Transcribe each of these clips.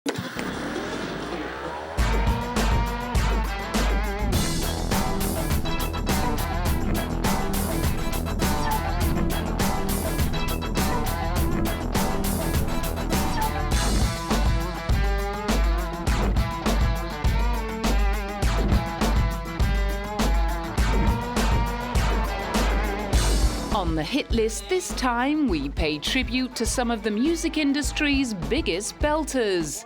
On the hit list this time, we pay tribute to some of the music industry's biggest belters.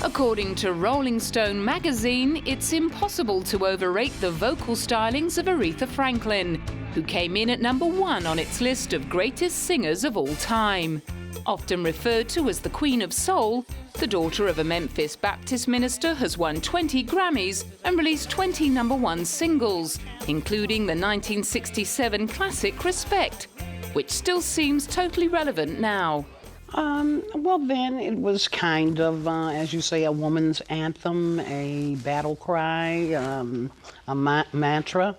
According to Rolling Stone magazine, it's impossible to overrate the vocal stylings of Aretha Franklin, who came in at #1 on its list of greatest singers of all time. Often referred to as the Queen of Soul, the daughter of a Memphis Baptist minister has won 20 Grammys and released 20 #1 singles, including the 1967 classic Respect, which still seems totally relevant now. Well, then it was kind of, as you say, a woman's anthem, a battle cry, a mantra.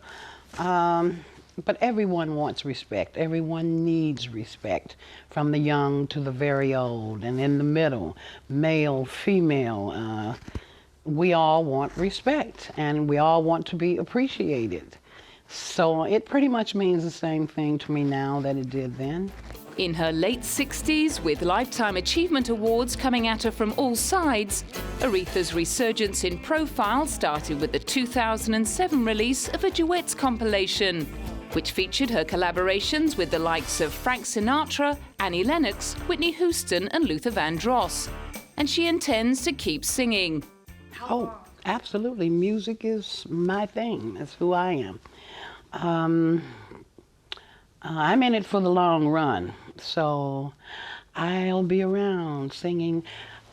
But everyone wants respect. Everyone needs respect, from the young to the very old, and in the middle, male, female. We all want respect, and we all want to be appreciated. So it pretty much means the same thing to me now that it did then. In her late 60s, with Lifetime Achievement Awards coming at her from all sides, Aretha's resurgence in profile started with the 2007 release of a duets compilation, which featured her collaborations with the likes of Frank Sinatra, Annie Lennox, Whitney Houston and Luther Vandross. And she intends to keep singing. Oh, absolutely. Music is my thing. That's who I am. I'm in it for the long run, so I'll be around singing,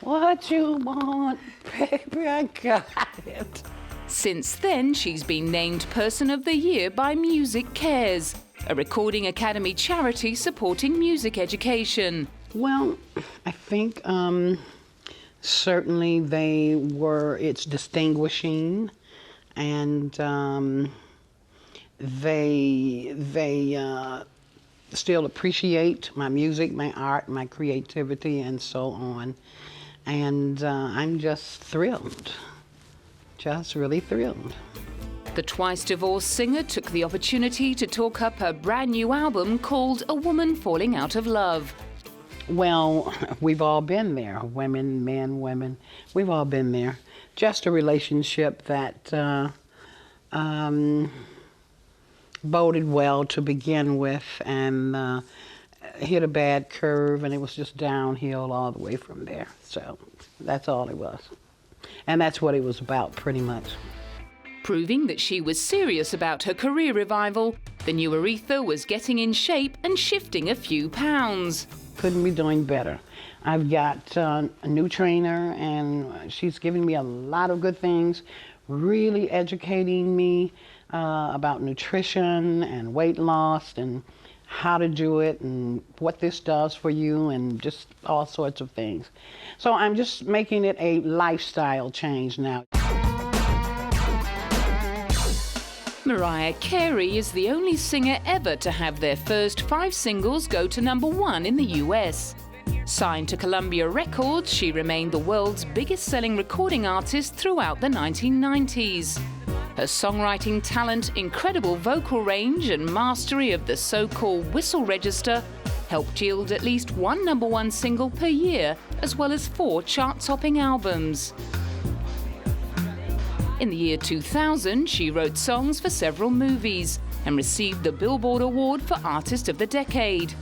"What you want, baby, I got it." Since then, she's been named Person of the Year by Music Cares, a Recording Academy charity supporting music education. Well, I think certainly it's distinguishing, and they still appreciate my music, my art, my creativity, and so on. And I'm just thrilled. Just really thrilled. The twice-divorced singer took the opportunity to talk up her brand new album called A Woman Falling Out of Love. Well, we've all been there. Women, men, women. We've all been there. Just a relationship that boded well to begin with, and hit a bad curve, and it was just downhill all the way from there. So that's all it was. And that's what it was about, pretty much. Proving that she was serious about her career revival, the new Aretha was getting in shape and shifting a few pounds. Couldn't be doing better. I've got a new trainer, and she's giving me a lot of good things, really educating me about nutrition and weight loss and how to do it and what this does for you and just all sorts of things. So I'm just making it a lifestyle change now. Mariah Carey is the only singer ever to have their first 5 singles go to #1 in the US. Signed to Columbia Records, she remained the world's biggest-selling recording artist throughout the 1990s. Her songwriting talent, incredible vocal range, and mastery of the so-called whistle register helped yield at least 1 #1 single per year, as well as 4 chart-topping albums. In the year 2000, she wrote songs for several movies and received the Billboard Award for Artist of the Decade.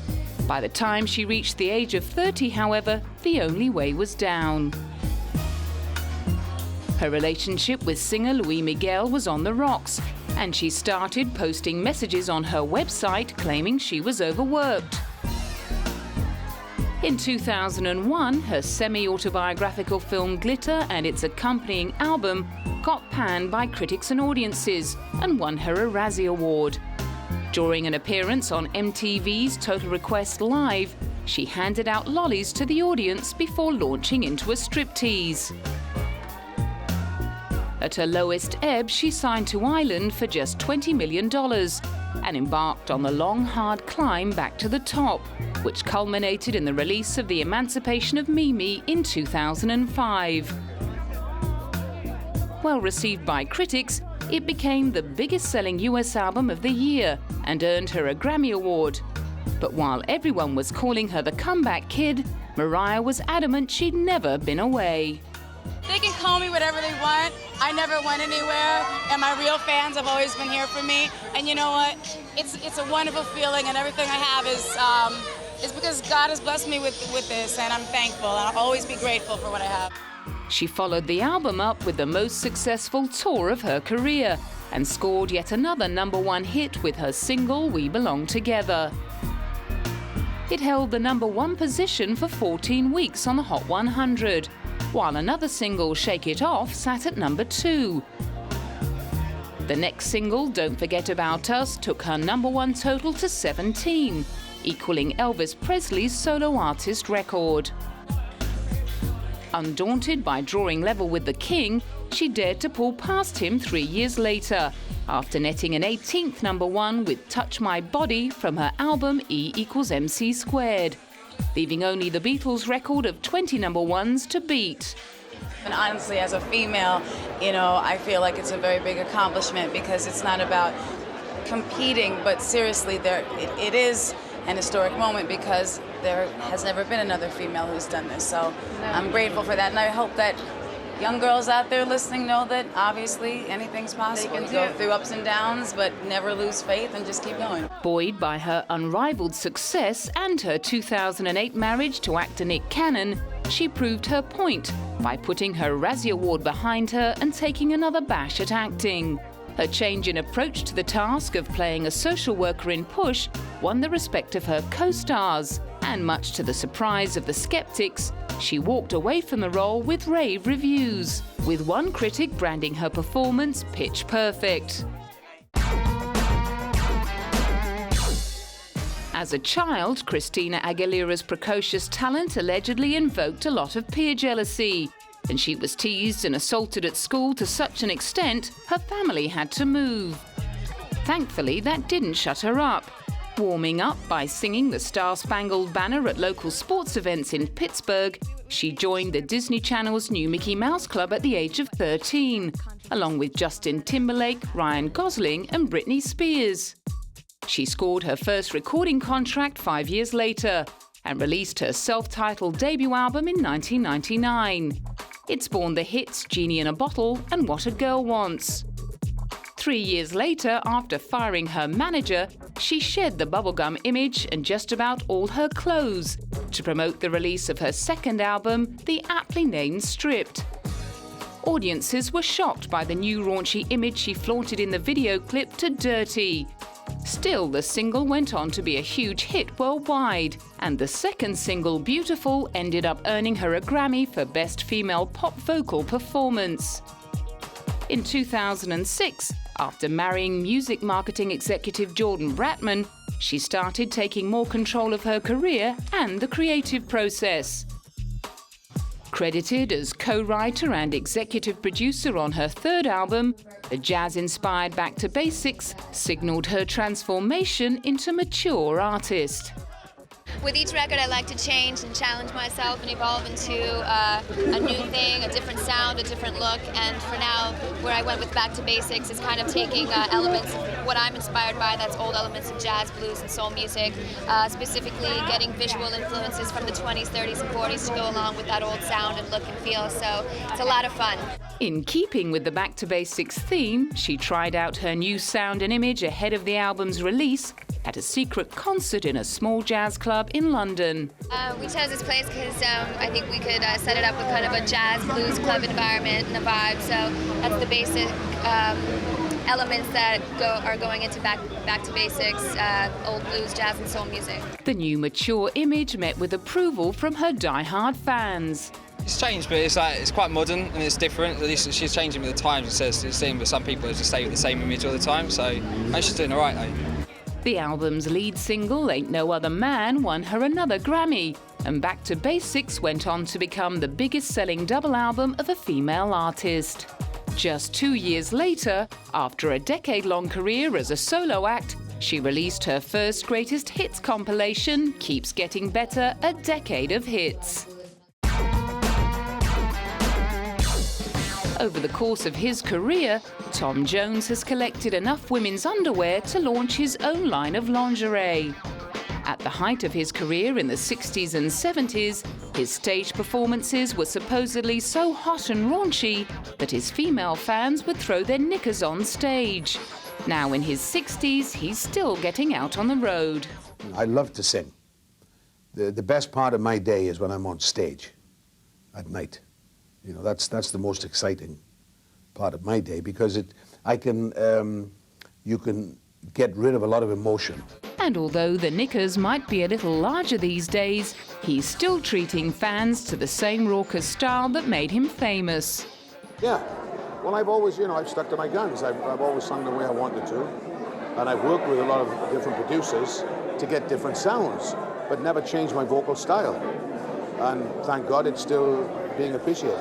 By the time she reached the age of 30, however, the only way was down. Her relationship with singer Luis Miguel was on the rocks, and she started posting messages on her website claiming she was overworked. In 2001, her semi-autobiographical film Glitter and its accompanying album got panned by critics and audiences and won her a Razzie Award. During an appearance on MTV's Total Request Live, she handed out lollies to the audience before launching into a striptease. At her lowest ebb, she signed to Island for just $20 million and embarked on the long, hard climb back to the top. which culminated in the release of The Emancipation of Mimi in 2005. Well received by critics, it became the biggest-selling US album of the year and earned her a Grammy Award. But while everyone was calling her the comeback kid, Mariah was adamant she'd never been away. They can call me whatever they want. I never went anywhere, and my real fans have always been here for me. And you know what? It's a wonderful feeling, and everything I have is because God has blessed me with this, and I'm thankful. And I'll always be grateful for what I have. She followed the album up with the most successful tour of her career and scored yet another #1 hit with her single We Belong Together. It held the #1 position for 14 weeks on the Hot 100, while another single, Shake It Off, sat at #2. The next single, Don't Forget About Us, took her #1 total to 17, equaling Elvis Presley's solo artist record. Undaunted by drawing level with the King, she dared to pull past him 3 years later, after netting an 18th #1 with Touch My Body from her album E=MC², leaving only the Beatles' record of 20 #1s to beat. And honestly, as a female, you know, I feel like it's a very big accomplishment because it's not about competing, but seriously, it is an historic moment because there has never been another female who's done this. So I'm grateful for that, and I hope that young girls out there listening know that obviously anything's possible. You go through ups and downs, but never lose faith and just keep going. Buoyed by her unrivaled success and her 2008 marriage to actor Nick Cannon, she proved her point by putting her Razzie Award behind her and taking another bash at acting. Her change in approach to the task of playing a social worker in Push won the respect of her co-stars, and much to the surprise of the skeptics, she walked away from the role with rave reviews, with one critic branding her performance pitch perfect. As a child, Christina Aguilera's precocious talent allegedly invoked a lot of peer jealousy, and she was teased and assaulted at school to such an extent her family had to move. Thankfully, that didn't shut her up. Warming up by singing the Star-Spangled Banner at local sports events in Pittsburgh, she joined the Disney Channel's new Mickey Mouse Club at the age of 13, along with Justin Timberlake, Ryan Gosling and Britney Spears. She scored her first recording contract 5 years later and released her self-titled debut album in 1999. It spawned the hits Genie in a Bottle and What a Girl Wants. 3 years later, after firing her manager, she shed the bubblegum image and just about all her clothes to promote the release of her second album, the aptly named Stripped. Audiences were shocked by the new raunchy image she flaunted in the video clip to Dirty. Still, the single went on to be a huge hit worldwide, and the second single, Beautiful, ended up earning her a Grammy for Best Female Pop Vocal Performance. In 2006, after marrying music marketing executive Jordan Bratman, she started taking more control of her career and the creative process. Credited as co-writer and executive producer on her third album, the jazz-inspired Back to Basics signaled her transformation into mature artist. With each record, I like to change and challenge myself and evolve into a new thing, a different sound, a different look. And for now, where I went with Back to Basics is kind of taking elements of what I'm inspired by, that's old elements of jazz, blues, and soul music, specifically getting visual influences from the 20s, 30s, and 40s to go along with that old sound and look and feel. So it's a lot of fun. In keeping with the Back to Basics theme, she tried out her new sound and image ahead of the album's release at a secret concert in a small jazz club in London. We chose this place because I think we could set it up with kind of a jazz blues club environment and a vibe. So that's the basic elements that are going into back to basics, old blues, jazz, and soul music. The new mature image met with approval from her die-hard fans. It's changed, but it's quite modern and it's different. At least she's changing with the times. It seems, but some people just stay with the same image all the time. So she's doing all right though. The album's lead single, Ain't No Other Man, won her another Grammy, and Back to Basics went on to become the biggest-selling double album of a female artist. Just 2 years later, after a decade-long career as a solo act, she released her first greatest hits compilation, Keeps Getting Better, a decade of hits. Over the course of his career, Tom Jones has collected enough women's underwear to launch his own line of lingerie. At the height of his career in the 60s and 70s, his stage performances were supposedly so hot and raunchy that his female fans would throw their knickers on stage. Now in his 60s, he's still getting out on the road. I love to sing. The best part of my day is when I'm on stage at night. You know, that's the most exciting part of my day, because you can get rid of a lot of emotion. And although the knickers might be a little larger these days, he's still treating fans to the same raucous style that made him famous. Yeah, well, I've always, I've stuck to my guns. I've always sung the way I wanted to, and I've worked with a lot of different producers to get different sounds, but never changed my vocal style. And thank God it's still being appreciated.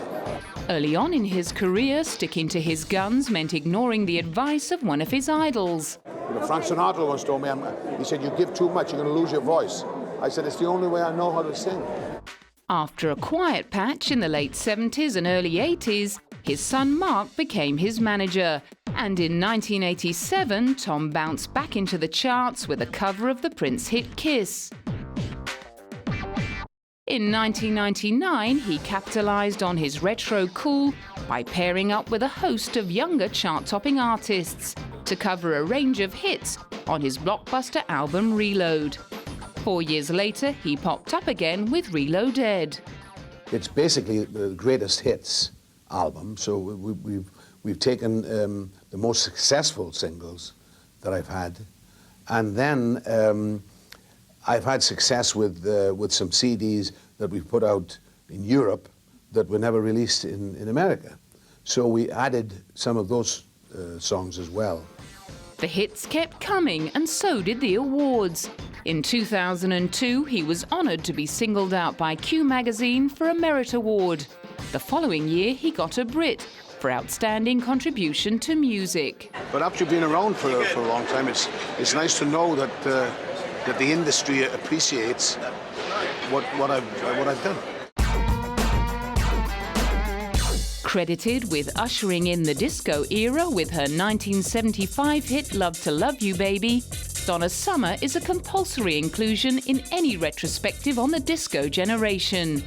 Early on in his career, sticking to his guns meant ignoring the advice of one of his idols. Frank Sinatra once told me, he said, you give too much, you're going to lose your voice. I said, it's the only way I know how to sing. After a quiet patch in the late 70s and early 80s, his son Mark became his manager. And in 1987, Tom bounced back into the charts with a cover of the Prince hit Kiss. In 1999, he capitalized on his retro cool by pairing up with a host of younger chart-topping artists to cover a range of hits on his blockbuster album Reload. 4 years later, he popped up again with Reloaded. It's basically the greatest hits album, so we've taken the most successful singles that I've had, and then I've had success with some CDs that we've put out in Europe that were never released in America. So we added some of those songs as well. The hits kept coming, and so did the awards. In 2002, he was honoured to be singled out by Q magazine for a Merit Award. The following year, he got a Brit for outstanding contribution to music. But after being around for a long time, it's nice to know that the industry appreciates what I've done. Credited with ushering in the disco era with her 1975 hit Love to Love You Baby, Donna Summer is a compulsory inclusion in any retrospective on the disco generation.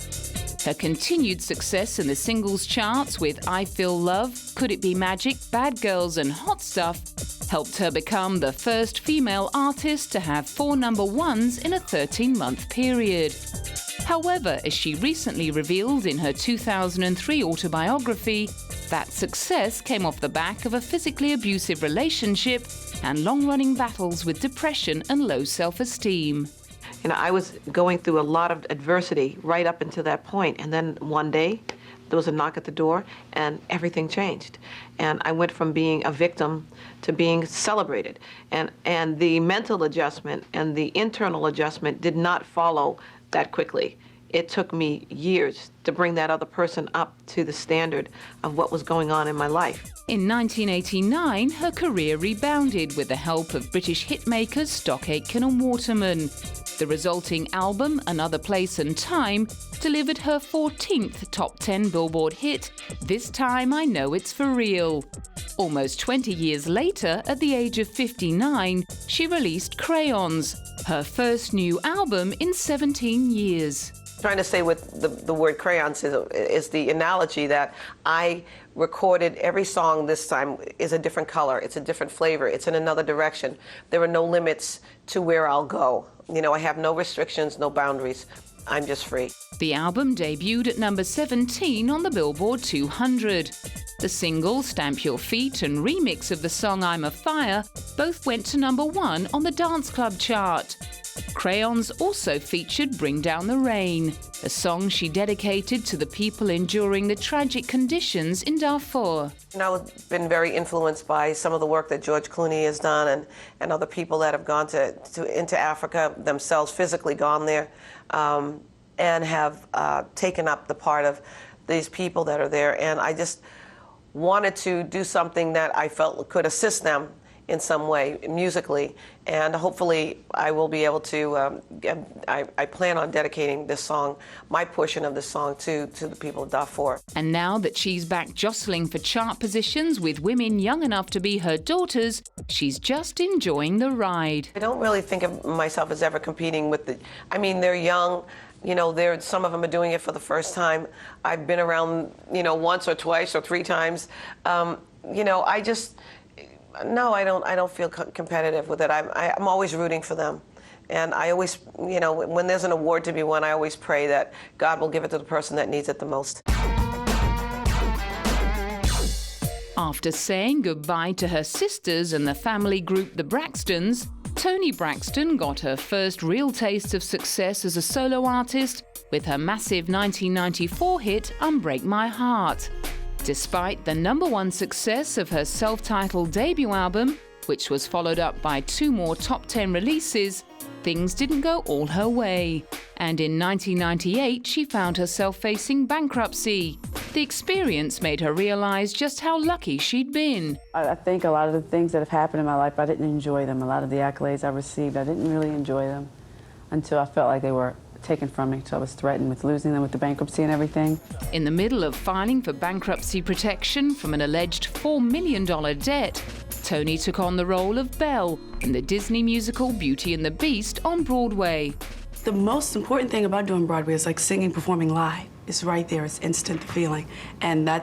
Her continued success in the singles charts with I Feel Love, Could It Be Magic, Bad Girls and Hot Stuff helped her become the first female artist to have 4 number ones in a 13-month period. However, as she recently revealed in her 2003 autobiography, that success came off the back of a physically abusive relationship and long-running battles with depression and low self-esteem. You know, I was going through a lot of adversity right up until that point, and then one day there was a knock at the door and everything changed. And I went from being a victim to being celebrated. And the mental adjustment and the internal adjustment did not follow that quickly. It took me years to bring that other person up to the standard of what was going on in my life. In 1989, her career rebounded with the help of British hitmakers Stock Aitken and Waterman. The resulting album, Another Place and Time, delivered her 14th Top 10 Billboard hit, This Time I Know It's For Real. Almost 20 years later, at the age of 59, she released Crayons, her first new album in 17 years. Trying to say with the word crayons is the analogy that I recorded every song this time is a different color, it's a different flavor, it's in another direction. There are no limits to where I'll go. You know, I have no restrictions, no boundaries. I'm just free. The album debuted at number 17 on the Billboard 200. The single Stamp Your Feet and remix of the song I'm a Fire both went to number 1 on the dance club chart. Crayons also featured Bring Down the Rain, a song she dedicated to the people enduring the tragic conditions in Darfur. You know, I've been very influenced by some of the work that George Clooney has done and other people that have gone into Africa themselves, physically gone there, and have taken up the part of these people that are there. And I just wanted to do something that I felt could assist them in some way musically, and hopefully I will be able to, I plan on dedicating this song, my portion of this song, to the people of Darfur. And now that she's back jostling for chart positions with women young enough to be her daughters, she's just enjoying the ride. I don't really think of myself as ever competing with I mean, they're young. You know, some of them are doing it for the first time. I've been around, once or twice or 3 times. I just, no, I don't feel competitive with it. I'm always rooting for them. And I always, when there's an award to be won, I always pray that God will give it to the person that needs it the most. After saying goodbye to her sisters and the family group the Braxtons, Toni Braxton got her first real taste of success as a solo artist with her massive 1994 hit Unbreak My Heart. Despite the #1 success of her self-titled debut album, which was followed up by 2 more top 10 releases, things didn't go all her way. And in 1998, she found herself facing bankruptcy. The experience made her realize just how lucky she'd been. I think a lot of the things that have happened in my life, I didn't enjoy them. A lot of the accolades I received, I didn't really enjoy them until I felt like they were taken from me, so I was threatened with losing them with the bankruptcy and everything. In the middle of filing for bankruptcy protection from an alleged $4 million debt, Toni took on the role of Belle in the Disney musical Beauty and the Beast on Broadway. The most important thing about doing Broadway is like singing, performing live. It's right there, it's instant feeling. And I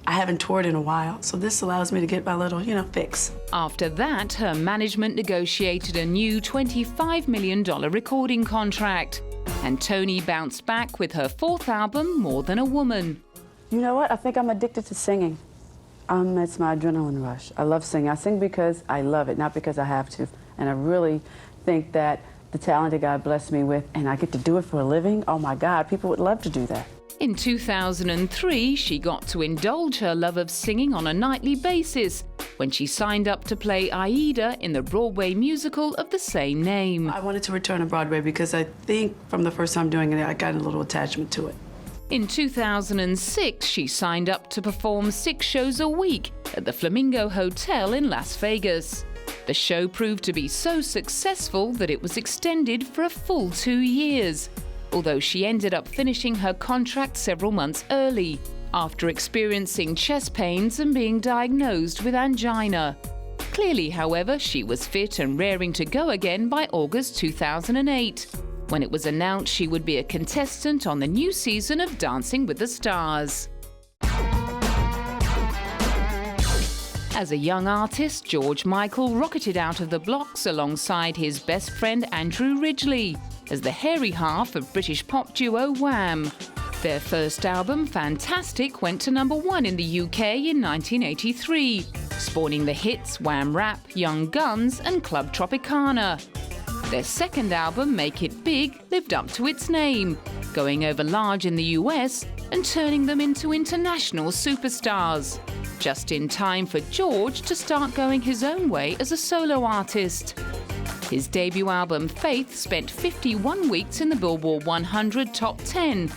haven't toured in a while, so this allows me to get my little, fix. After that, her management negotiated a new $25 million recording contract. And Toni bounced back with her 4th album, More Than a Woman. You know what? I think I'm addicted to singing. It's my adrenaline rush. I love singing. I sing because I love it, not because I have to. And I really think that the talent that God blessed me with, and I get to do it for a living, oh my God, people would love to do that. In 2003, she got to indulge her love of singing on a nightly basis when she signed up to play Aida in the Broadway musical of the same name. I wanted to return to Broadway because I think from the first time doing it, I got a little attachment to it. In 2006, she signed up to perform 6 shows a week at the Flamingo Hotel in Las Vegas. The show proved to be so successful that it was extended for a full 2 years, although she ended up finishing her contract several months early after experiencing chest pains and being diagnosed with angina. Clearly, however, she was fit and raring to go again by August 2008, when it was announced she would be a contestant on the new season of Dancing with the Stars. As a young artist, George Michael rocketed out of the blocks alongside his best friend Andrew Ridgeley as the hairy half of British pop duo Wham. Their first album, Fantastic, went to #1 in the UK in 1983, spawning the hits Wham Rap, Young Guns and Club Tropicana. Their second album, Make It Big, lived up to its name, going over large in the US and turning them into international superstars, just in time for George to start going his own way as a solo artist. His debut album, Faith, spent 51 weeks in the Billboard 100 Top 10,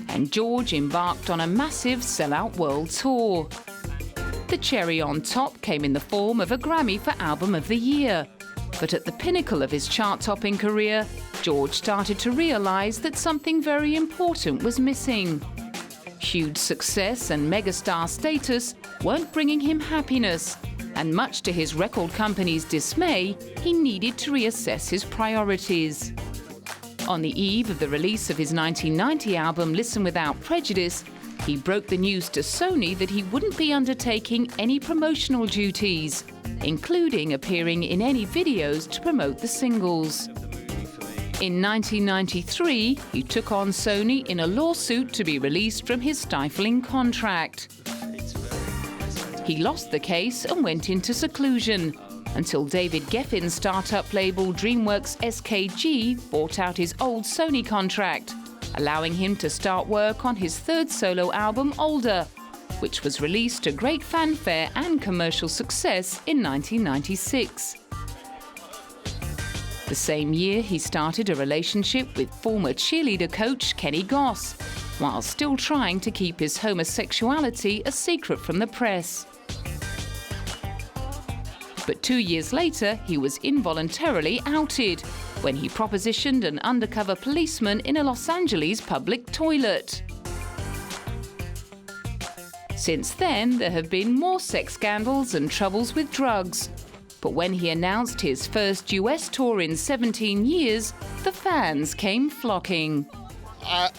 and George embarked on a massive sellout world tour. The cherry on top came in the form of a Grammy for Album of the Year. But at the pinnacle of his chart-topping career, George started to realize that something very important was missing. Huge success and megastar status weren't bringing him happiness, and much to his record company's dismay, he needed to reassess his priorities. On the eve of the release of his 1990 album Listen Without Prejudice, he broke the news to Sony that he wouldn't be undertaking any promotional duties, including appearing in any videos to promote the singles. In 1993, he took on Sony in a lawsuit to be released from his stifling contract. He lost the case and went into seclusion until David Geffen's startup label DreamWorks SKG bought out his old Sony contract, allowing him to start work on his 3rd solo album, Older, which was released to great fanfare and commercial success in 1996. The same year, he started a relationship with former cheerleader coach Kenny Goss, while still trying to keep his homosexuality a secret from the press. But 2 years later, he was involuntarily outed when he propositioned an undercover policeman in a Los Angeles public toilet. Since then, there have been more sex scandals and troubles with drugs. But when he announced his first US tour in 17 years, the fans came flocking.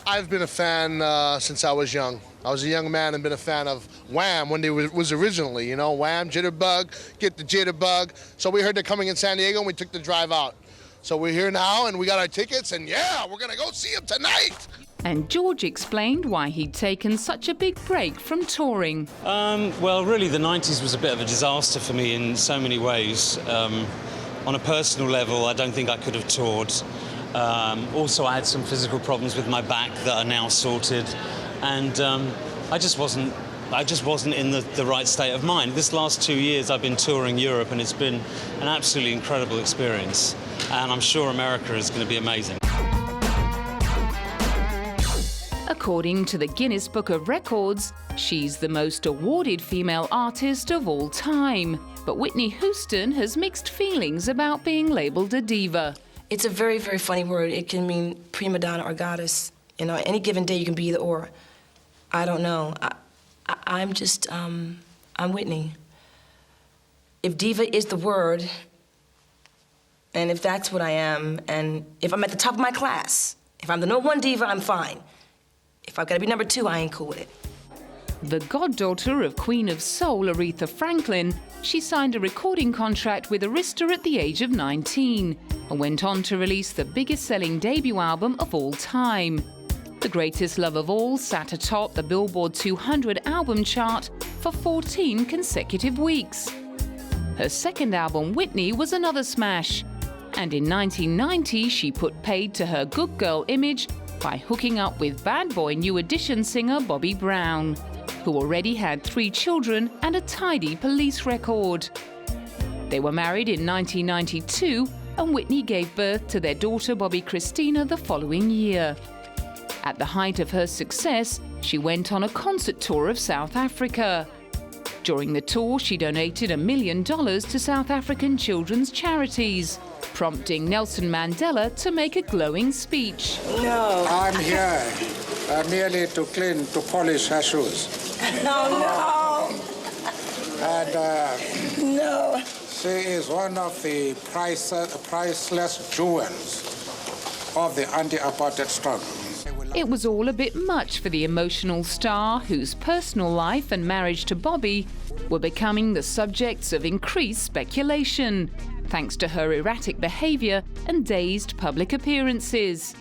I've been a fan since I was young. I was a young man and been a fan of Wham when they was originally, you know, Wham, Jitterbug, get the Jitterbug. So we heard they're coming in San Diego and we took the drive out. So we're here now and we got our tickets and yeah, we're gonna go see them tonight. And George explained why he'd taken such a big break from touring. Well, really, the 90s was a bit of a disaster for me in so many ways. On a personal level, I don't think I could have toured. Also, I had some physical problems with my back that are now sorted. And I just wasn't in the right state of mind. This last 2 years, I've been touring Europe, and it's been an absolutely incredible experience. And I'm sure America is going to be amazing. According to the Guinness Book of Records, she's the most awarded female artist of all time. But Whitney Houston has mixed feelings about being labelled a diva. It's a very, very funny word. It can mean prima donna or goddess. You know, any given day you can be either or. I don't know. I'm Whitney. If diva is the word, and if that's what I am, and if I'm at the top of my class, if I'm the #1 diva, I'm fine. If I've got to be #2, I ain't cool with it. The goddaughter of Queen of Soul, Aretha Franklin, she signed a recording contract with Arista at the age of 19 and went on to release the biggest-selling debut album of all time. The Greatest Love of All sat atop the Billboard 200 album chart for 14 consecutive weeks. Her second album, Whitney, was another smash. And in 1990, she put paid to her good girl image by hooking up with Bad Boy New Edition singer Bobby Brown, who already had 3 children and a tidy police record. They were married in 1992, and Whitney gave birth to their daughter Bobby Christina the following year. At the height of her success, she went on a concert tour of South Africa. During the tour, she donated $1 million to South African children's charities, prompting Nelson Mandela to make a glowing speech. No. I'm here merely to polish her shoes. No. And No. she is one of the priceless jewels of the anti-apartheid struggle. It was all a bit much for the emotional star, whose personal life and marriage to Bobby were becoming the subjects of increased speculation, thanks to her erratic behaviour and dazed public appearances.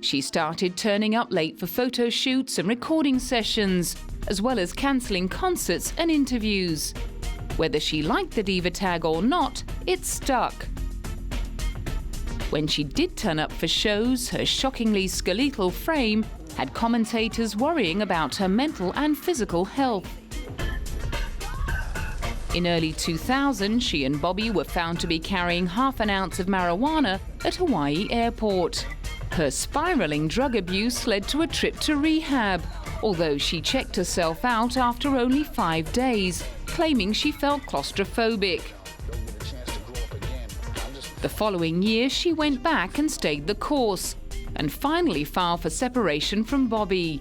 She started turning up late for photo shoots and recording sessions, as well as cancelling concerts and interviews. Whether she liked the diva tag or not, it stuck. When she did turn up for shows, her shockingly skeletal frame had commentators worrying about her mental and physical health. In early 2000, she and Bobby were found to be carrying ½ an ounce of marijuana at Hawaii Airport. Her spiralling drug abuse led to a trip to rehab, although she checked herself out after only 5 days, claiming she felt claustrophobic. The following year, she went back and stayed the course, and finally filed for separation from Bobby.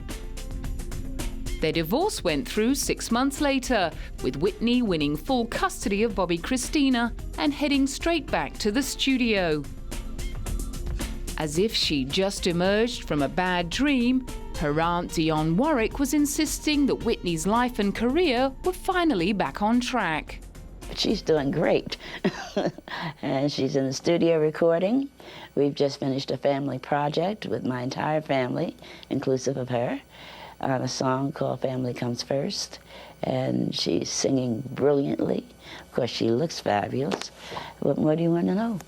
Their divorce went through 6 months later, with Whitney winning full custody of Bobby Christina and heading straight back to the studio. As if she'd just emerged from a bad dream, her aunt Dionne Warwick was insisting that Whitney's life and career were finally back on track. She's doing great. And she's in the studio recording. We've just finished a family project with my entire family, inclusive of her, on a song called Family Comes First. And she's singing brilliantly. Of course, she looks fabulous. What more do you want to know?